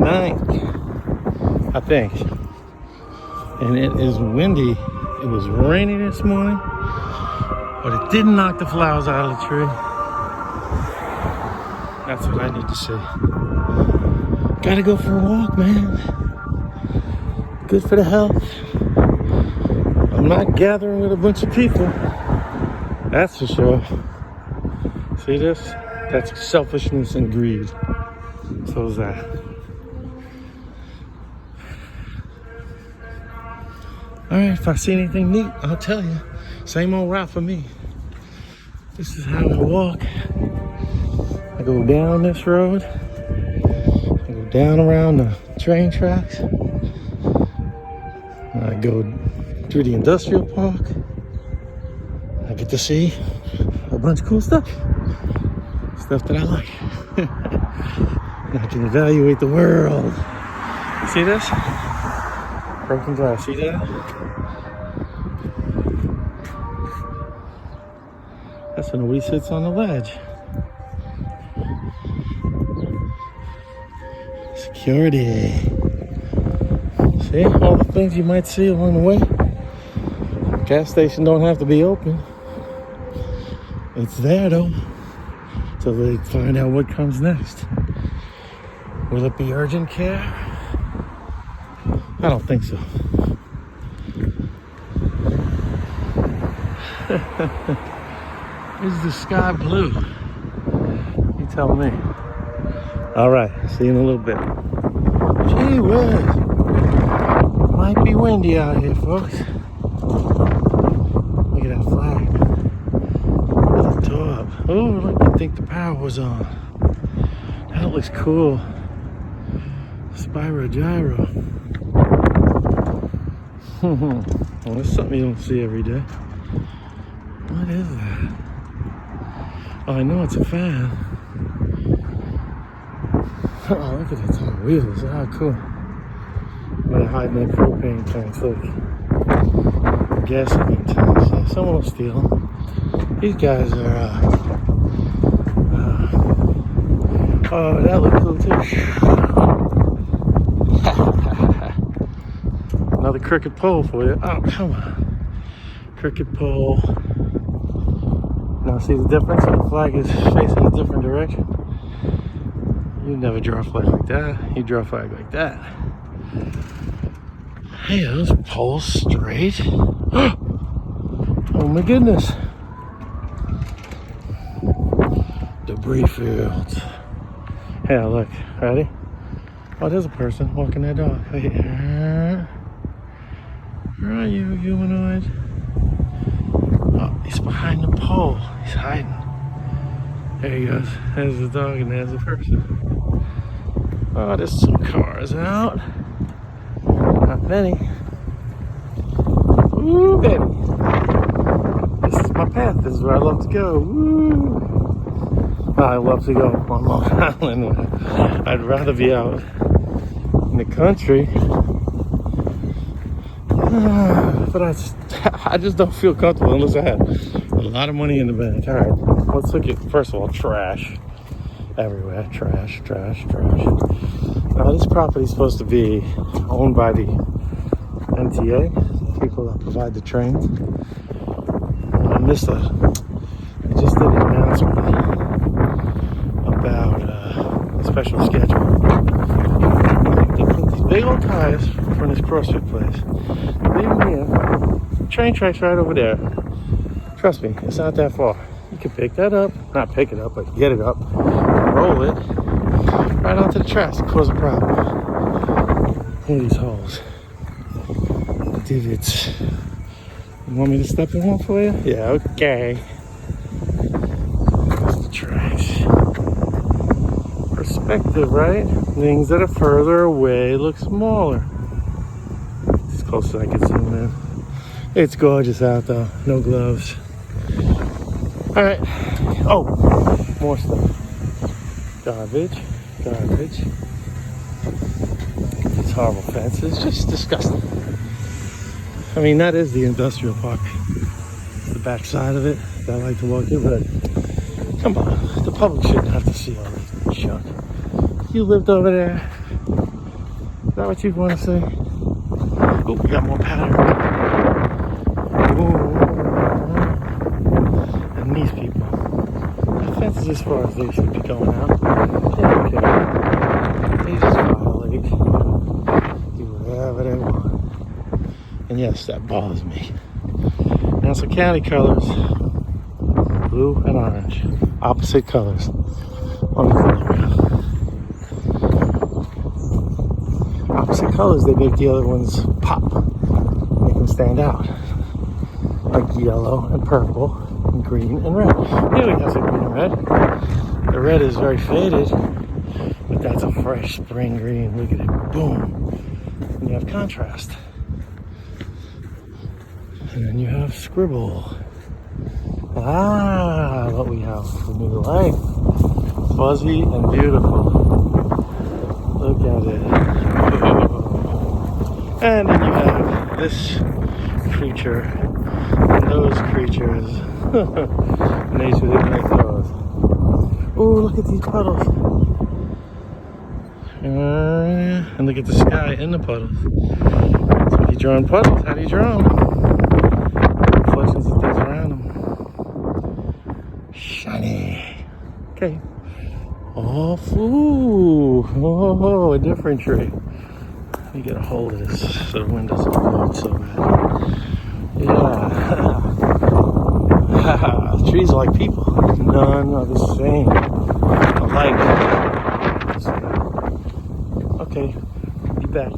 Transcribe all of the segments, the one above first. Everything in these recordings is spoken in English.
29th, I think. And it is windy. It was rainy this morning, but it didn't knock the flowers out of the tree. That's what I need to see. Gotta go for a walk, man. Good for the health. I'm not gathering with a bunch of people. That's for sure. See this? That's selfishness and greed. So is that. Alright, if I see anything neat, I'll tell you. Same old route for me. This is how I walk. I go down this road. I go down around the train tracks. I go through the industrial park. I get to see a bunch of cool stuff. Stuff that I like. I can evaluate the world. You see this? Broken glass, see that? That's when nobody sits on the ledge. Security. See, all the things you might see along the way. Gas station don't have to be open. It's there though. So they find out what comes next. Will it be urgent care? I don't think so. Is the sky blue? You tell me. All right, see you in a little bit. Gee whiz. Might be windy out here, folks. Look at that flag. At the top. Oh, look, I think the power was on. That looks cool. Spyro Gyro. Well, that's something you don't see every day. What is that? Oh, I know it's a fan. Oh, look at that on wheels. Ah, cool. They're hiding their propane tanks. Look. Gasoline tanks. Yeah, someone will steal them. These guys are, oh, that looks cool too. Another crooked pole for you. Oh, come on. Crooked pole. Now see the difference? The flag is facing a different direction. You never draw a flag like that. You draw a flag like that. Hey, are those poles straight? Oh my goodness. Debris fields. Hey, look. Ready? Oh, there's a person walking their dog. Wait. Where are you, humanoid? Oh, he's behind the pole. He's hiding. There he goes. There's the dog and there's the person. Oh, there's some cars out. Not many. Ooh, baby. This is my path. This is where I love to go. Woo. I love to go on Long Island. I'd rather be out in the country. But I just don't feel comfortable unless I have a lot of money in the bank. All right, let's look at, first of all, trash. Everywhere, trash. Now, this property is supposed to be owned by the MTA, people that provide the trains. I missed it. They just did an announcement about a special schedule. They put these big old tires from this CrossFit place. Leave them here. Train tracks right over there. Trust me, it's not that far. You can pick that up, not pick it up, but get it up, roll it right onto the tracks and cause a problem. Look at these holes, divots. You want me to step in one for you? Yeah, okay. There's the tracks. Perspective, right? Things that are further away look smaller. As close as I can zoom in. It's gorgeous out though. No gloves. All right. Oh, more stuff. Garbage. These horrible fences. Just disgusting. I mean, that is the industrial park. The back side of it. I like to walk in, but come on. The public shouldn't have to see all this junk. You lived over there. that what you want to say? Oh, we got more pattern. Ooh. And these people. The fence is as far as they should be going out. They don't care. They just violate. Do whatever they want. And yes, that bothers me. Nassau County colors. Blue and orange. Opposite colors on the playground. Opposite colors, they make the other ones pop. Make them stand out. Like yellow and purple and green and red. Here we have some green and red. The red is very faded, but that's a fresh spring green. Look at it. Boom. And you have contrast. And then you have scribble. Ah, what we have for new life. Fuzzy and beautiful. Look at it. And then you have this creature and those creatures. Nature didn't make those. Oh, look at these puddles. And look at the sky in the puddles. So if you're drawing puddles, how do you draw them? Reflections of things around them. Shiny. Okay. Oh, ooh. Oh, a different tree. You get a hold of this so the wind doesn't blow it so bad. Yeah. Trees are like people. None are the same. Alike. Okay. Be back.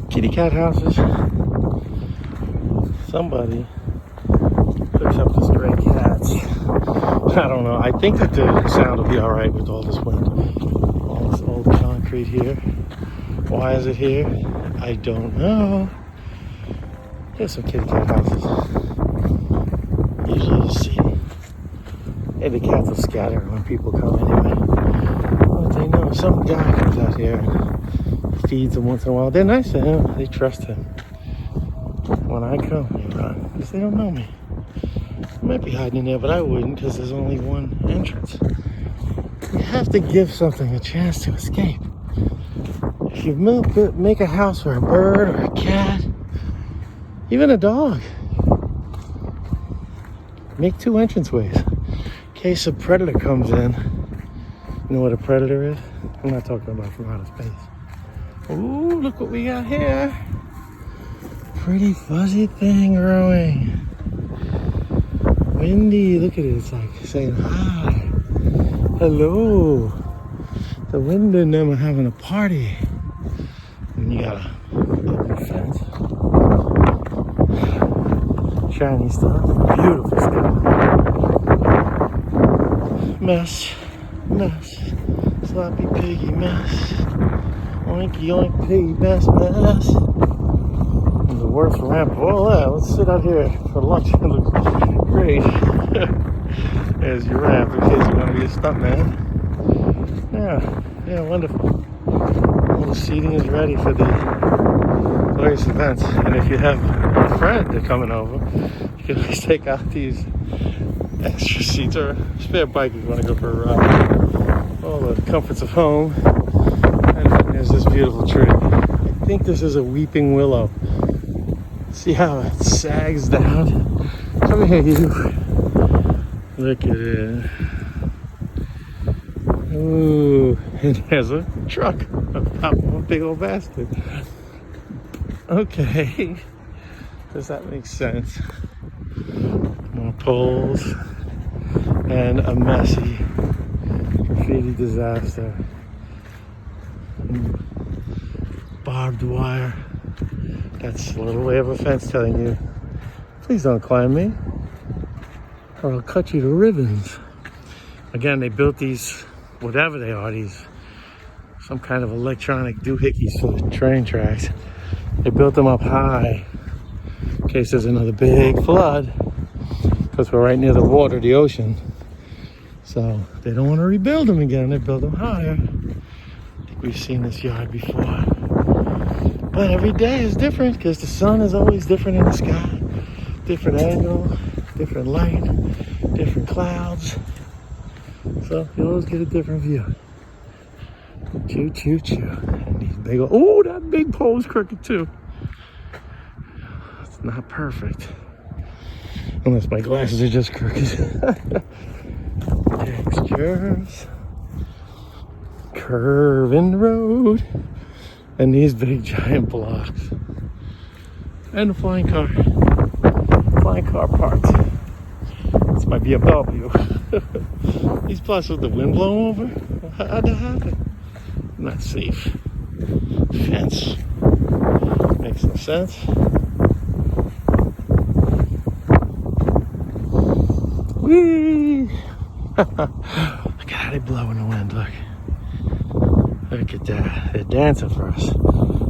Kitty cat houses. Somebody picks up the stray cats. I don't know. I think that the sound will be all right with all this wind. All this old concrete here. Why is it here? I don't know. Here's some kitty cat houses. Usually you see. Hey, the cats will scatter when people come anyway. But they know some guy comes out here and feeds them once in a while. They're nice to him. They trust him. When I come, they run because they don't know me. I might be hiding in there, but I wouldn't because there's only one entrance. You have to give something a chance to escape. If you make a house for a bird or a cat, even a dog, make 2 entranceways. In case a predator comes in. You know what a predator is? I'm not talking about from outer space. Ooh, look what we got here. Pretty fuzzy thing growing. Windy, look at it. It's like saying hi. Hello. The wind and them are having a party. And you got a open fence. Shiny stuff. Beautiful stuff. Mess. Sloppy piggy mess. Oinky oink piggy mess. And the worst ramp of all that. Let's sit out here for lunch. It looks great. There's your ramp in case you want to be a stuntman. Yeah, wonderful. All the seating is ready for the various events. And if you have a friend that's coming over, you can always take out these extra seats or a spare bike if you want to go for a ride. All the comforts of home. And there's this beautiful tree. I think this is a weeping willow. See how it sags down? Come here, you. Look at it. Ooh, and there's a truck on top of a big old bastard. Okay, does that make sense? More poles and a messy graffiti disaster. Barbed wire. That's a little way of a fence telling you, please don't climb me, or I'll cut you to ribbons. Again, they built these, whatever they are, these some kind of electronic doohickeys for the train tracks. They built them up high in case there's another big flood, because we're right near the water, the ocean. So they don't want to rebuild them again. They build them higher. I think we've seen this yard before. But every day is different because the sun is always different in the sky. Different angle, different light, different clouds. So you always get a different view. Choo, choo, choo. And these big, oh, that big pole's crooked too. It's not perfect. Unless my glasses are just crooked. Textures. Curve in the road. And these big giant blocks. And the flying car. Flying car parts. It's my BMW. These plus with the wind blowing over. How'd that happen? Not safe. Fence. Makes no sense. Whee! Look at how they blow in the wind, look. Look at that. They're dancing for us.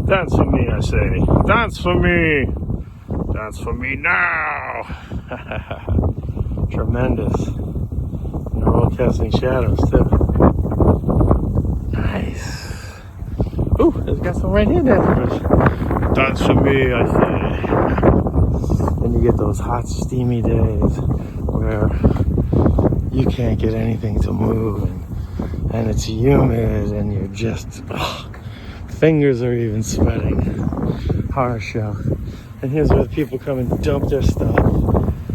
Dance for me, I say. Dance for me. Dance for me now. Tremendous. And they're all casting shadows, too. Nice. Ooh, there's got some right here dancing for us. Dance for me, I say. And you get those hot, steamy days where you can't get anything to move, and it's humid, and you're just, fingers are even sweating. Horror show. And here's where people come and dump their stuff,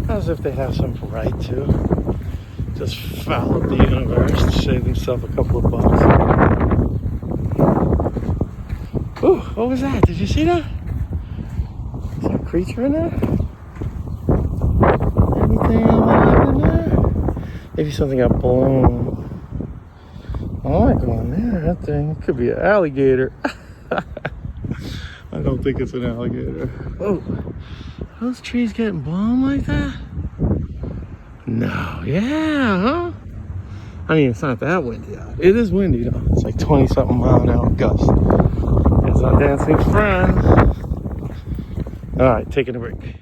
as if they have some right to. Just foul up the universe to save themselves a couple of bucks. Ooh, what was that? Did you see that? Is there a creature in there? Anything alive in there? Maybe something got blown. I like going there. That thing could be an alligator. I don't think it's an alligator. Oh, those trees getting blown like that? No, yeah, huh? I mean, it's not that windy out. It is windy though. It's like 20-something mile an hour gust. It's our dancing friend. All right, taking a break.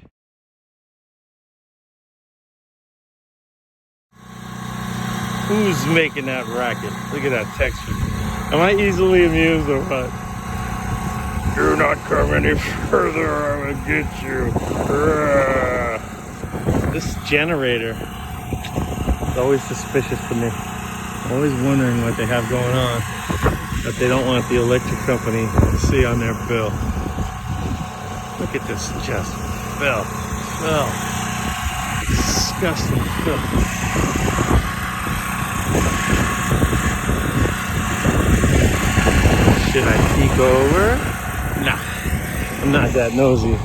Who's making that racket? Look at that texture. Am I easily amused or what? You're not coming any further, I'm gonna get you. This generator is always suspicious to me. I'm always wondering what they have going on that they don't want the electric company to see on their bill. Look at this, just filth. Disgusting filth. Should I peek over? Nah, I'm not that nosy.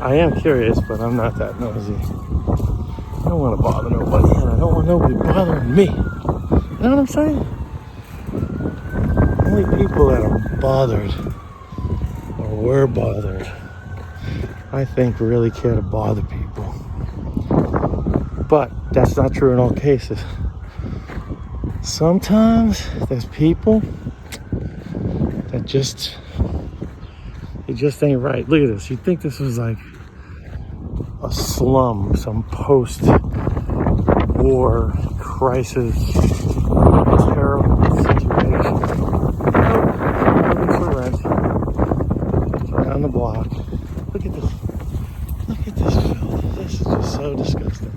I am curious, but I'm not that nosy. I don't want to bother nobody, and I don't want nobody bothering me. You know what I'm saying? Only people that are bothered, or were bothered, I think really care to bother people. But that's not true in all cases. Sometimes there's people that just ain't right. Look at this. You'd think this was like a slum, some post-war crisis, terrible situation. Looking for rent. It's around the block. Look at this. Look at this filth. This is just so disgusting.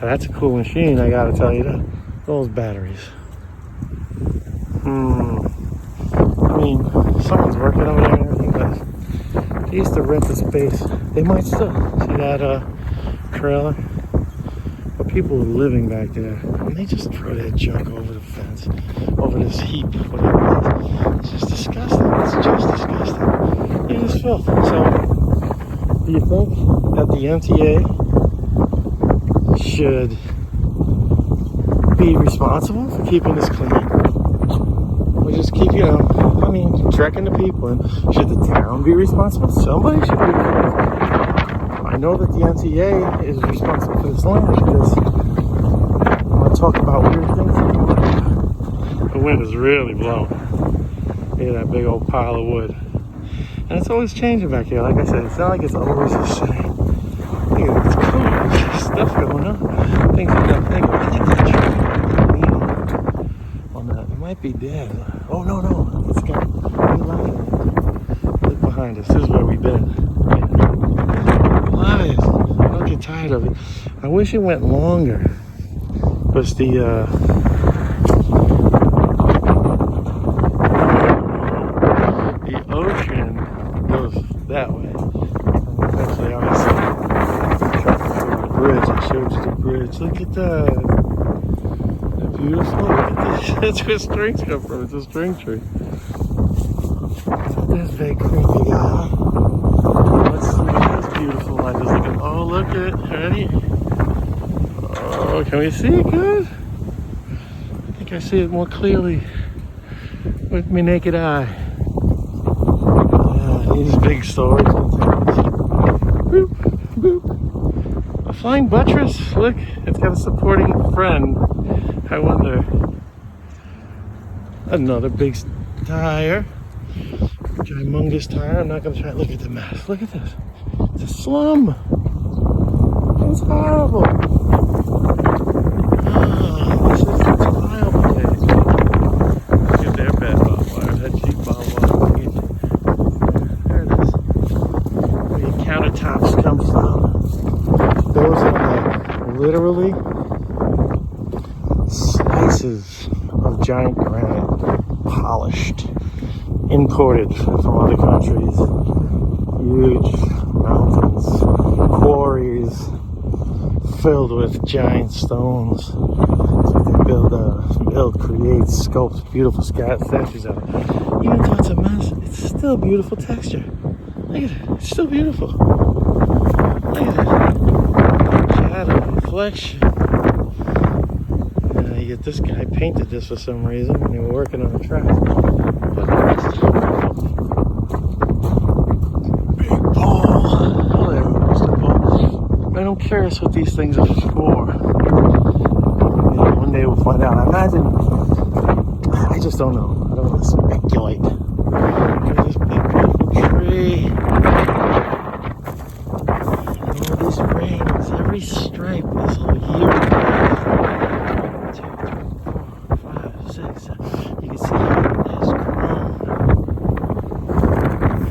That's a cool machine, I gotta tell you that. Those batteries. I mean, someone's working over there and everything, but they used to rent the space. They might still. See that trailer? But people are living back there, and they just throw that junk over the fence, over this heap, whatever it is. It's just disgusting. It's just disgusting. Look at this filth. So, do you think that the MTA should be responsible for keeping this clean? Or just keep, tracking the people? And should the town be responsible? Somebody should be responsible. I know that the MTA is responsible for this land because I want to talk about weird things. The wind is really blowing. Look at that big old pile of wood. And it's always changing back here. Like I said, it's not like it's always the same. Look at it, it's cool. There's stuff going on. Things you don't think of. I think that tree on that. It might be dead. Oh, no. It's got new light in it. Look behind us. This is where we've been. Love it. Look at get tired of it. I wish it went longer, because the ocean goes that way. And eventually, obviously, the bridge. I showed you the bridge. Look at that. Isn't that beautiful? Look at this. That's where strings come from. It's a string tree. There's big creepy guy. Let's see this beautiful light. Just look at, oh, look at it. Ready? Oh, can we see it good? I think I see it more clearly with my naked eye. These big storage containers. Boop, boop. A flying buttress. Look, it's got a supporting friend. I wonder. Another big tire. Humongous tire. I'm not going to try to look at the mess. Look at this. It's a slum. It's horrible. Oh, this is a tile place. Look at their bed barbed wire. That cheap barbed wire. There it is. Where your countertops come from. Those are like literally slices of giant granite, polished. Imported from other countries, huge mountains, quarries filled with giant stones. So they build, create, sculpt beautiful statues out of it. Even though it's a mess, it's still beautiful texture. Look at it, it's still beautiful. Look at it, shadow, reflection. You get this guy painted this for some reason when they were working on the track. Big ball. Hello, Mr. Ball. I'm curious what these things are for. One day we'll find out. I imagine. I just don't know. I don't want to speculate. Look at this big beautiful tree. And all these rings. Every stripe is all year. 1, 2, 3, 4, 5, 6, 7. You can see how it has grown.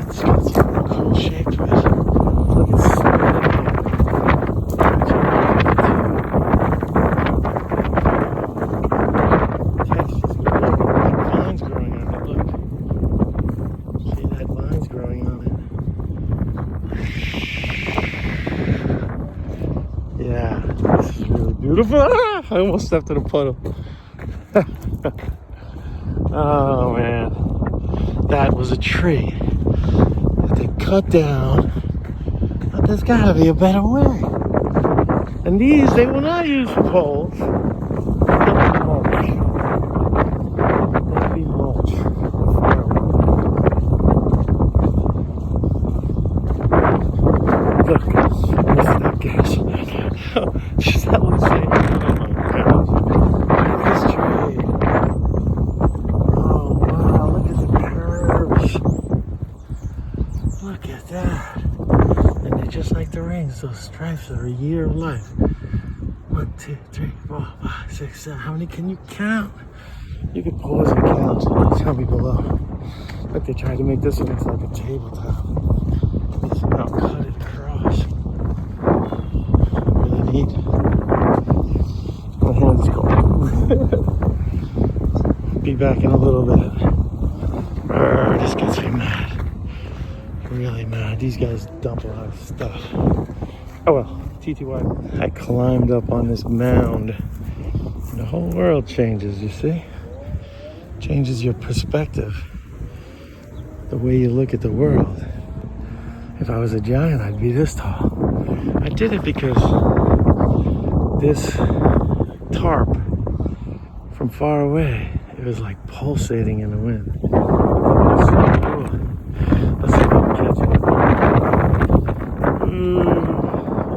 It's got some cool shape to it. Look, it's spreading here. Texture's good. Vines growing on it, look. See that vine's growing on it. Yeah, this is really beautiful. Ah, I almost stepped in a puddle. Oh man, that was a tree that they cut down, but there's gotta be a better way. And these, they will not use for poles. They'll be mulch. They'll be mulch. Look, this is that gas. She's that looks like, oh my God. Look at this tree. Look at that. And they're just like the rings. Those stripes are a year of life. 1, 2, 3, 4, 5, 6, 7. How many can you count? You could pause and count. Tell me below. But they tried to make this one look like a tabletop. Just now cut it across. Really neat. My hand's cold. Be back in a little bit. This gets me mad. Really mad. These guys dump a lot of stuff. Oh well, TTY. I climbed up on this mound. And the whole world changes, you see? Changes your perspective. The way you look at the world. If I was a giant, I'd be this tall. I did it because this tarp from far away, it was like pulsating in the wind. It was so cool. Let's see if I can catch it. Ooh,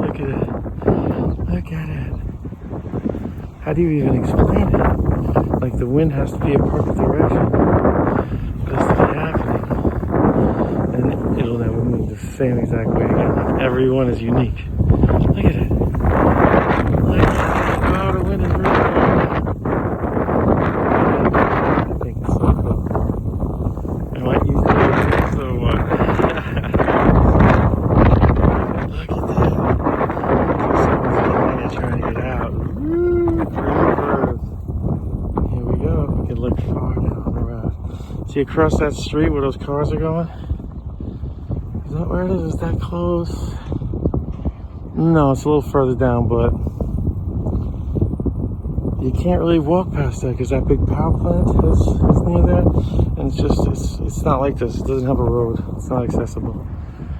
look at it. Look at it. How do you even explain it? Like the wind has to be a perfect direction for this to be happening. And it'll never move the same exact way again. Like everyone is unique. Look at it. Look at it. Wow, the wind is really cool. I think it's so cool. I might use it so much. Look at that. See across that street where those cars are going? Is that where it is? Is that close? No, it's a little further down, but you can't really walk past that because that big power plant is near there. And it's not like this. It doesn't have a road. It's not accessible.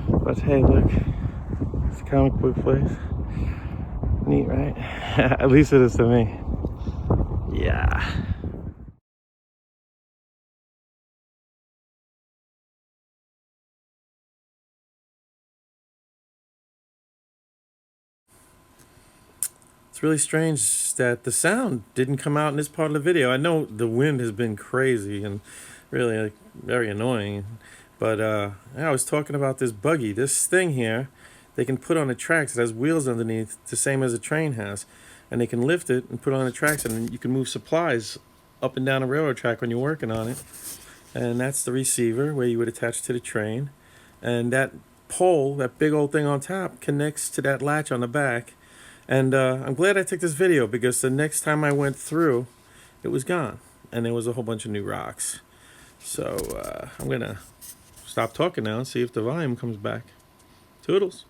But hey, look. It's a comic book place. Neat, right? At least it is to me. Yeah. It's really strange that the sound didn't come out in this part of the video. I know the wind has been crazy and really very annoying. But I was talking about this buggy. This thing here, they can put on the tracks. It has wheels underneath, the same as a train has. And they can lift it and put it on the tracks, and you can move supplies up and down a railroad track when you're working on it. And that's the receiver where you would attach to the train. And that pole, that big old thing on top, connects to that latch on the back. And I'm glad I took this video because the next time I went through, it was gone. And there was a whole bunch of new rocks. So I'm going to stop talking now and see if the volume comes back. Toodles.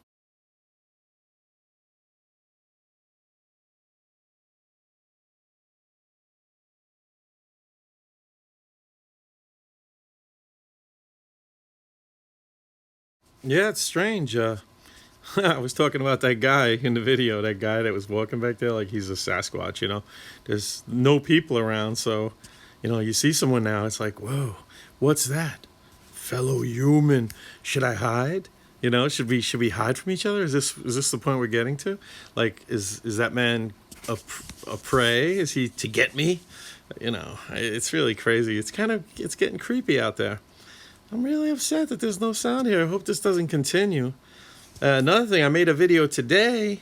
Yeah, it's strange. I was talking about that guy in the video, that guy that was walking back there like he's a Sasquatch, you know. There's no people around, so, you know, you see someone now, it's like, whoa, what's that? Fellow human. Should I hide? You know, should we hide from each other? Is this the point we're getting to? Like, is that man a prey? Is he to get me? You know, it's really crazy. It's getting creepy out there. I'm really upset that there's no sound here. I hope this doesn't continue. Another thing, I made a video today,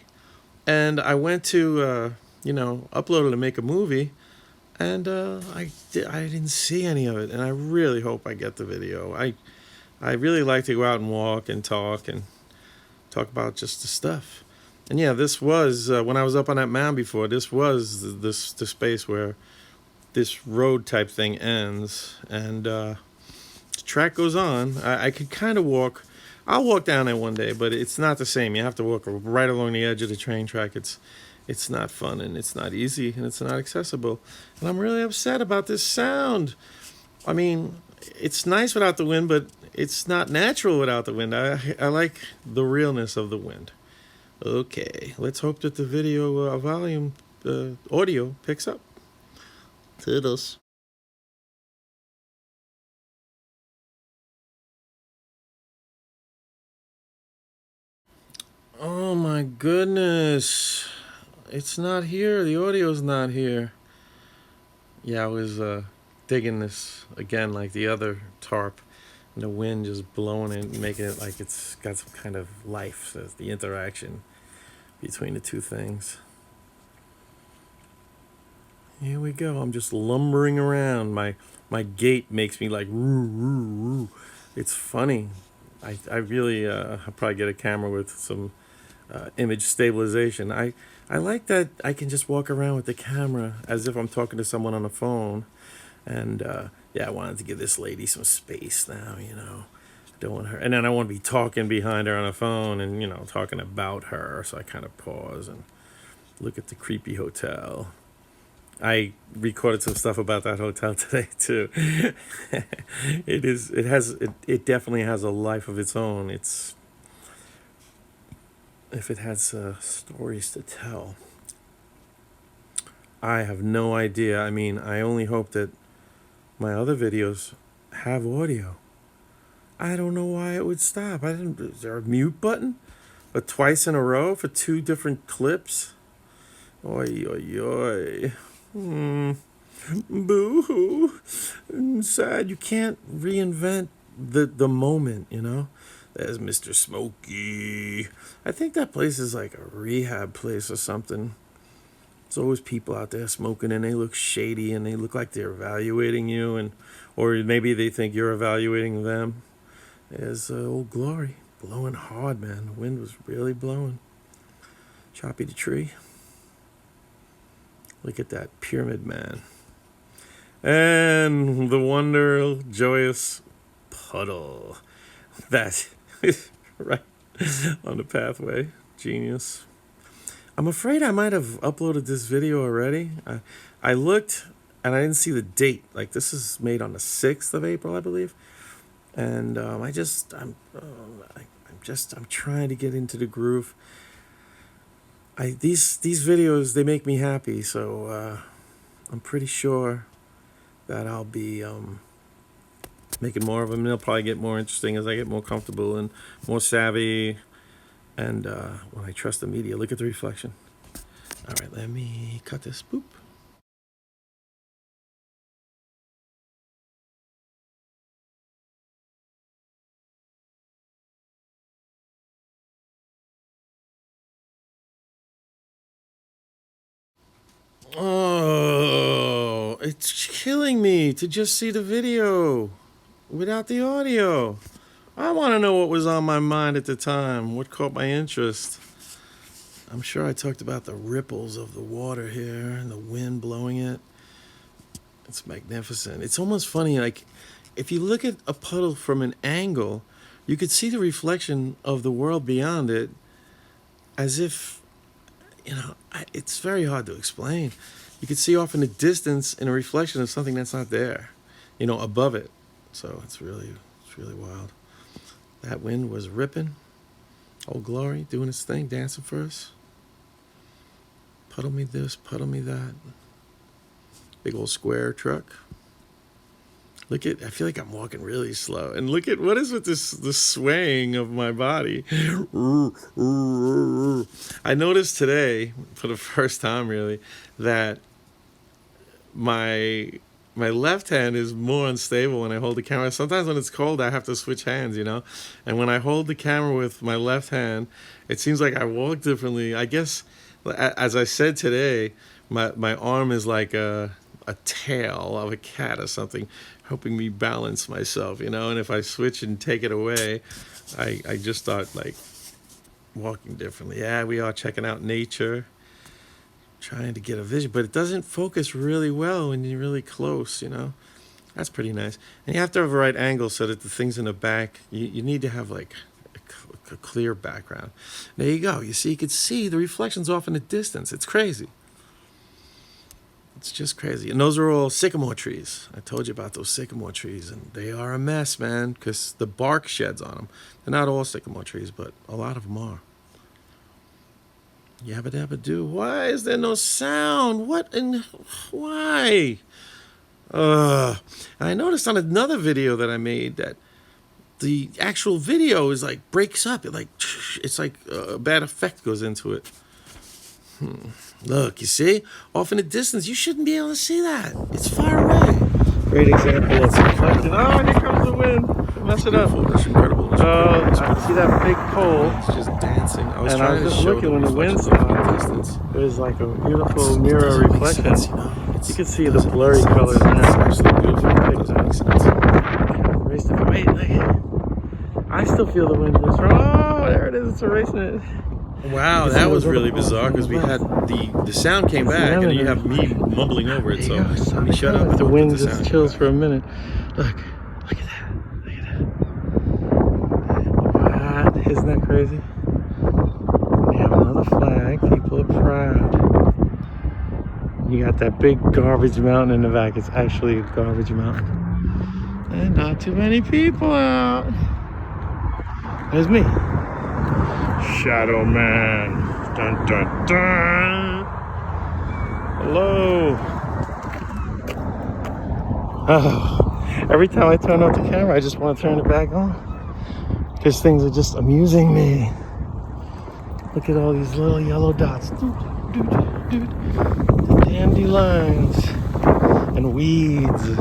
and I went to, upload it to make a movie, and I didn't see any of it, and I really hope I get the video. I really like to go out and walk and talk about just the stuff. And yeah, this was, when I was up on that mound before, this was the space where this road type thing ends, and the track goes on. I could kind of walk. I'll walk down there one day, but it's not the same. You have to walk right along the edge of the train track. It's not fun, and it's not easy, and it's not accessible. And I'm really upset about this sound. I mean, it's nice without the wind, but it's not natural without the wind. I like the realness of the wind. Okay, let's hope that the video volume, audio picks up. Toodles. Oh my goodness. It's not here. The audio's not here. Yeah, I was digging this again like the other tarp. And the wind just blowing it, making it like it's got some kind of life. So the interaction between the two things. Here we go. I'm just lumbering around. My gait makes me like woo woo woo. It's funny. I really I'll probably get a camera with some image stabilization. I like that I can just walk around with the camera as if I'm talking to someone on the phone. And yeah, I wanted to give this lady some space now, you know. Don't want her, and then I want to be talking behind her on the phone and, you know, talking about her. So I kind of pause and look at the creepy hotel. I recorded some stuff about that hotel today too. It definitely has a life of its own. If it has stories to tell. I have no idea. I mean, I only hope that my other videos have audio. I don't know why it would stop. Is there a mute button? But twice in a row for 2 different clips? Oi, oi, oi. Boo-hoo. Sad. You can't reinvent the moment, you know? There's Mr. Smokey. I think that place is like a rehab place or something. There's always people out there smoking, and they look shady, and they look like they're evaluating you, or maybe they think you're evaluating them. There's Old Glory, blowing hard, man. The wind was really blowing. Choppy the tree. Look at that Pyramid Man. And the wonder joyous puddle. That is right on the pathway. Genius. I'm afraid I might have uploaded this video already. I looked and I didn't see the date. Like, this is made on the 6th of April, I believe. And I'm trying to get into the groove. These videos, they make me happy, so I'm pretty sure that I'll be making more of them. They'll probably get more interesting as I get more comfortable and more savvy. And when I trust the media, look at the reflection. All right, let me cut this. Boop. Oh, it's killing me to just see the video without the audio. I want to know what was on my mind at the time, what caught my interest. I'm sure I talked about the ripples of the water here and the wind blowing it. It's magnificent. It's almost funny, like, if you look at a puddle from an angle, you could see the reflection of the world beyond it as if, it's very hard to explain. You could see off in the distance in a reflection of something that's not there, above it. So it's really wild. That wind was ripping. Old Glory doing its thing, dancing for us. Puddle me this, puddle me that. Big old square truck. I feel like I'm walking really slow. And look at what is with the swaying of my body. I noticed today, for the first time really, that my left hand is more unstable when I hold the camera. Sometimes when it's cold, I have to switch hands, And when I hold the camera with my left hand, it seems like I walk differently. I guess, as I said today, my arm is like a tail of a cat or something, helping me balance myself, And if I switch and take it away, I just start like walking differently. Yeah, we are checking out nature, trying to get a vision, but it doesn't focus really well when you're really close, That's pretty nice. And you have to have a right angle so that the things in the back, you need to have like a clear background. There you go. You see, you could see the reflections off in the distance. It's crazy. It's just crazy. And those are all sycamore trees. I told you about those sycamore trees, and they are a mess, man, because the bark sheds on them. They're not all sycamore trees, but a lot of them are. Yabba dabba do. Why is there no sound? What and why? And I noticed on another video that I made that the actual video is like breaks up. It's like a bad effect goes into it. Look, you see? Off in the distance, you shouldn't be able to see that. It's far away. Great example of reflection. Oh, here comes the wind. Mess it up. That's incredible. I see that big pole. It's just dancing. I was just looking when the wind stopped. There's like a beautiful mirror reflection. You can see the blurry colors in there. It's actually beautiful. It doesn't make sense. Wait, I still feel the wind just from. Oh, there it is. It's erasing it. Wow, that was really bizarre because we had the sound came back and then you have me mumbling over it. So let me shut up. The wind just chills for a minute. Look at that. Look at that. What? Isn't that crazy? We have another flag. People are proud. You got that big garbage mountain in the back. It's actually a garbage mountain. And not too many people out. There's me. Shadow Man. Dun dun dun. Hello. Oh, every time I turn off the camera, I just want to turn it back on because things are just amusing me. Look at all these little yellow dots. The dandelions and weeds.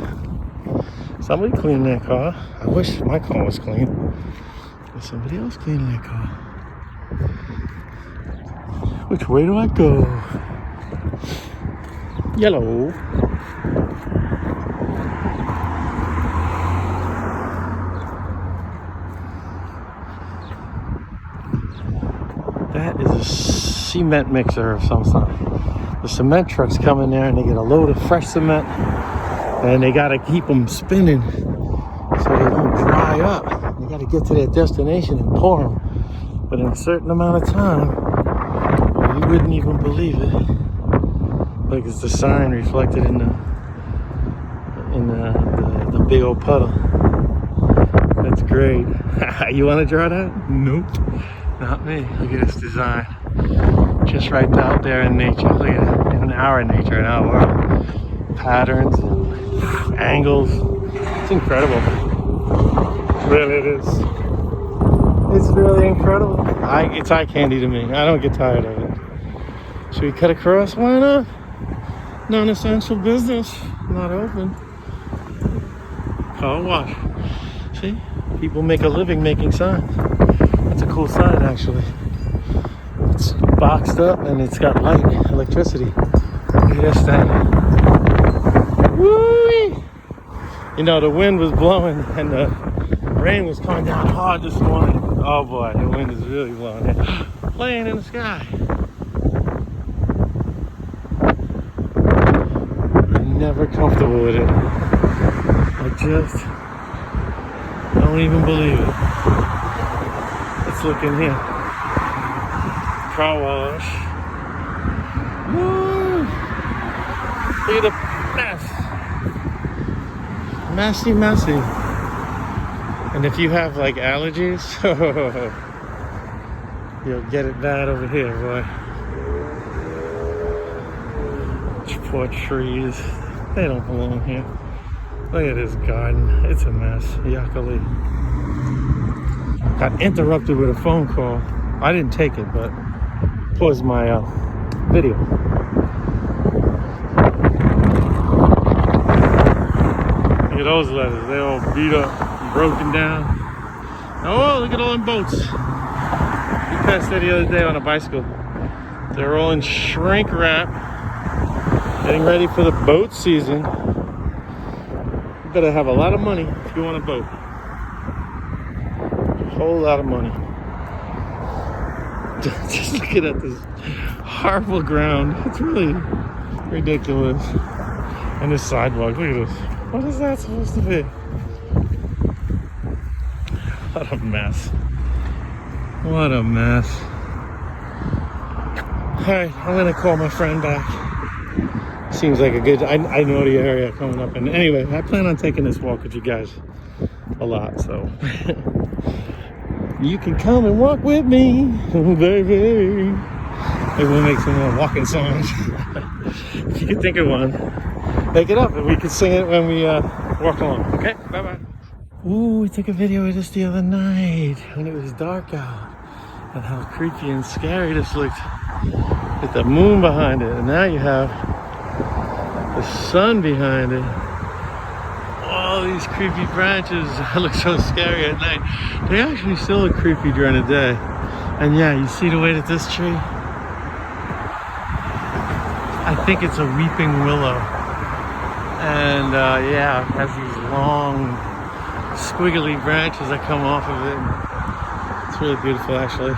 Somebody cleaned that car. I wish my car was clean. But somebody else cleaned that car. Which way do I go? Yellow. That is a cement mixer of some sort. The cement trucks come in there and they get a load of fresh cement and they gotta keep them spinning so they don't dry up. They gotta get to their destination and pour them. But in a certain amount of time, you wouldn't even believe it. Like it's the sign reflected in the big old puddle. That's great. You want to draw that? Nope, not me. Look at this design. Just right out there in nature. Look at it. In our nature, in our world. Patterns, angles. It's incredible. Really, it is. It's really incredible. It's eye candy to me. I don't get tired of it. Should we cut across? Why not? Non-essential business. Not open. Car wash. See? People make a living making signs. That's a cool sign, actually. It's boxed up and it's got light, electricity. Look at this thing. Woo-wee! You know, the wind was blowing and the rain was coming down hard this morning. Oh boy, the wind is really blowing here. Playing in the sky. I'm never comfortable with it. I just don't even believe it. Let's look in here. Car wash. Woo! Look at the mess. Messy. And if you have like allergies, you'll get it bad over here, boy. Poor trees. They don't belong here. Look at this garden. It's a mess. Yuckily. Got interrupted with a phone call. I didn't take it, but paused my video. Look at those letters. They're all beat up, broken down. Oh, look at all them boats. We passed there the other day on a bicycle. They're all in shrink wrap, getting ready for the boat season. You better have a lot of money if you want a boat. A whole lot of money. Just looking at this horrible ground. It's really ridiculous. And this sidewalk, look at this. What is that supposed to be? What a mess. What a mess. Alright, I'm gonna call my friend back. Seems like a good, I know the area coming up. And anyway, I plan on taking this walk with you guys a lot, so. You can come and walk with me, baby. Maybe we'll make some more walking songs. If you can think of one, make it up and we can sing it when we walk along. Okay, bye-bye. Ooh, we took a video of this the other night when it was dark out. And how creepy and scary this looked. With the moon behind it. And now you have the sun behind it. All these creepy branches look so scary at night. They actually still look creepy during the day. And yeah, you see the way that this tree, I think it's a weeping willow. And yeah, it has these long squiggly branches that come off of it. It's really beautiful, actually.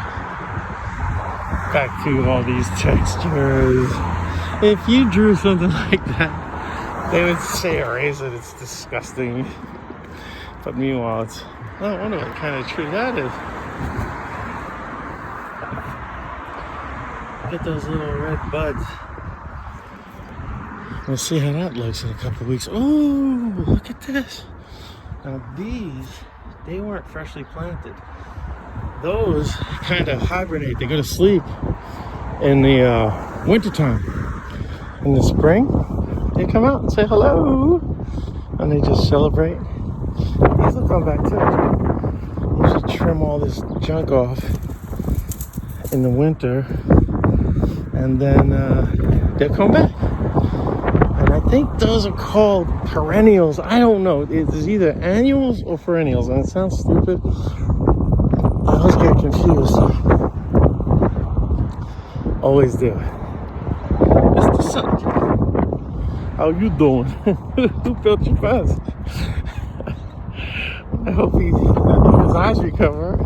Back to all these textures. If you drew something like that, they would say erase it, it's disgusting. But meanwhile, it's, I wonder what kind of tree that is. Look at those little red buds. We'll see how that looks in a couple of weeks. Oh, look at this. Now these, they weren't freshly planted. Those kind of hibernate. They go to sleep in the wintertime. In the spring, they come out and say hello. And they just celebrate. These will come back too. You should trim all this junk off in the winter. And then they'll come back. And I think those are called perennials. I don't know. It's either annuals or perennials. And it sounds stupid. I always get confused. Always do. It's the sun. How you doing? Who built your fence? I hope his eyes recover.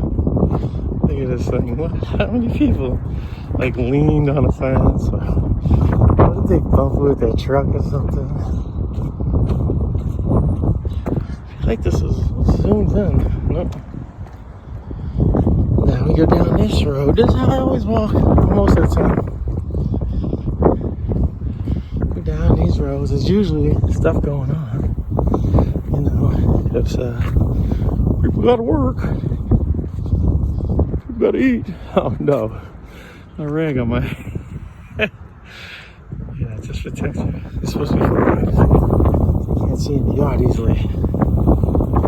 Look at this thing. How many people like leaned on a fence? What did they bump with their truck or something? think this is zoomed in. Nope. Now we go down this road. This is how I always walk most of the time. Go down these roads. There's usually stuff going on. You know, it's people gotta work. People gotta eat. Oh no. A rag on my yeah, just protects you. It's supposed to be for can't see in the yard easily.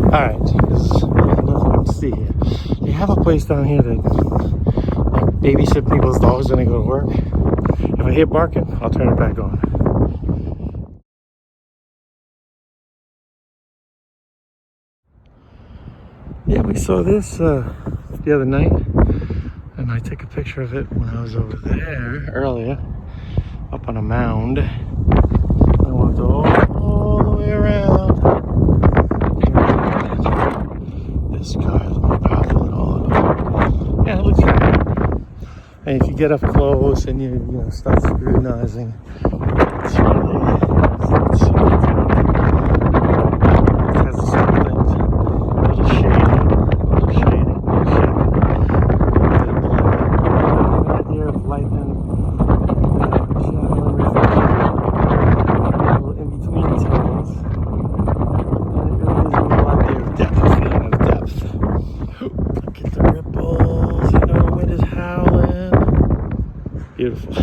Alright, there's nothing to see here. They have a place down here that like, babysit people's dogs when they go to work. If I hear barking, I'll turn it back on. Yeah, we saw this the other night, and I took a picture of it when I was over there earlier, up on a mound. I walked all the way around. This car is more powerful than all of them. Yeah, it looks good. And if you get up close and you know start scrutinizing, it's really it has certain things. A little shading, idea of lightning, shadow, and a little in between tones. And it really gives me a little idea of depth. Look at the ripples, you know, the wind is howling. Beautiful.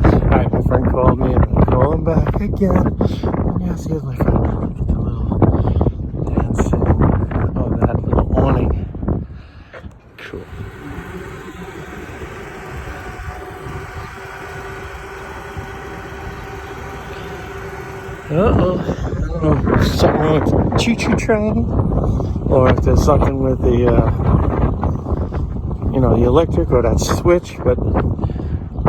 Alright, my friend called me and I'm calling back again. And yes, here's my friend. Look at the little dancing of that little awning. Cool. Uh-oh. I don't know if there's something wrong with the choo-choo train or if there's something with the you know, the electric or that switch, but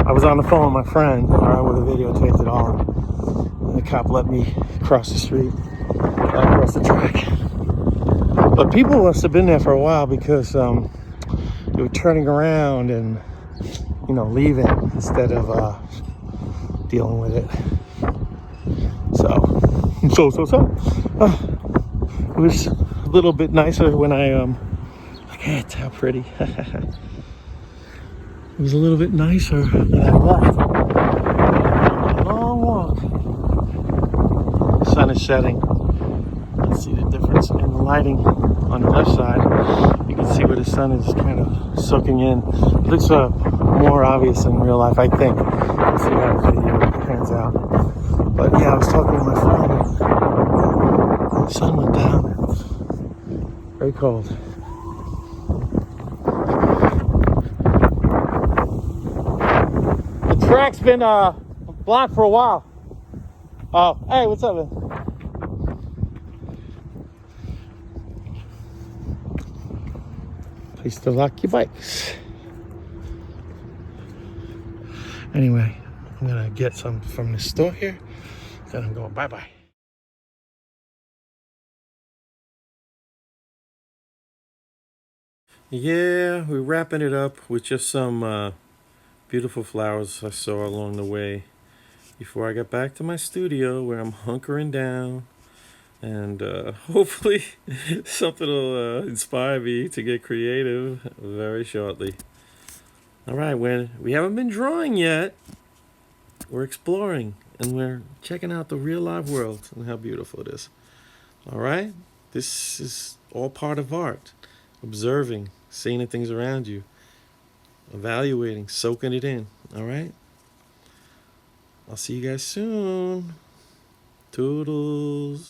I was on the phone with my friend, or I would have videotaped it all, and the cop let me cross the street, across the track. But people must have been there for a while because they were turning around and, you know, leaving instead of dealing with it. So. It was a little bit nicer when I look at how pretty. It was a little bit nicer when I left. Long walk. The sun is setting. You can see the difference in the lighting on the left side. You can see where the sun is kind of soaking in. It looks more obvious in real life, I think. We'll see how the video pans out. But yeah, I was talking to my friend. The sun went down. Very cold. The track's been blocked for a while. Oh, hey, what's up, man? Place to lock your bikes. Anyway, I'm gonna get some from the store here. Then I'm going bye-bye. Yeah, we're wrapping it up with just some beautiful flowers I saw along the way before I got back to my studio where I'm hunkering down, and hopefully something will inspire me to get creative very shortly. All right, we haven't been drawing yet. We're exploring and we're checking out the real live world and how beautiful it is. All right, this is all part of art. Observing, seeing the things around you, evaluating, soaking it in. All right, I'll see you guys soon. Toodles.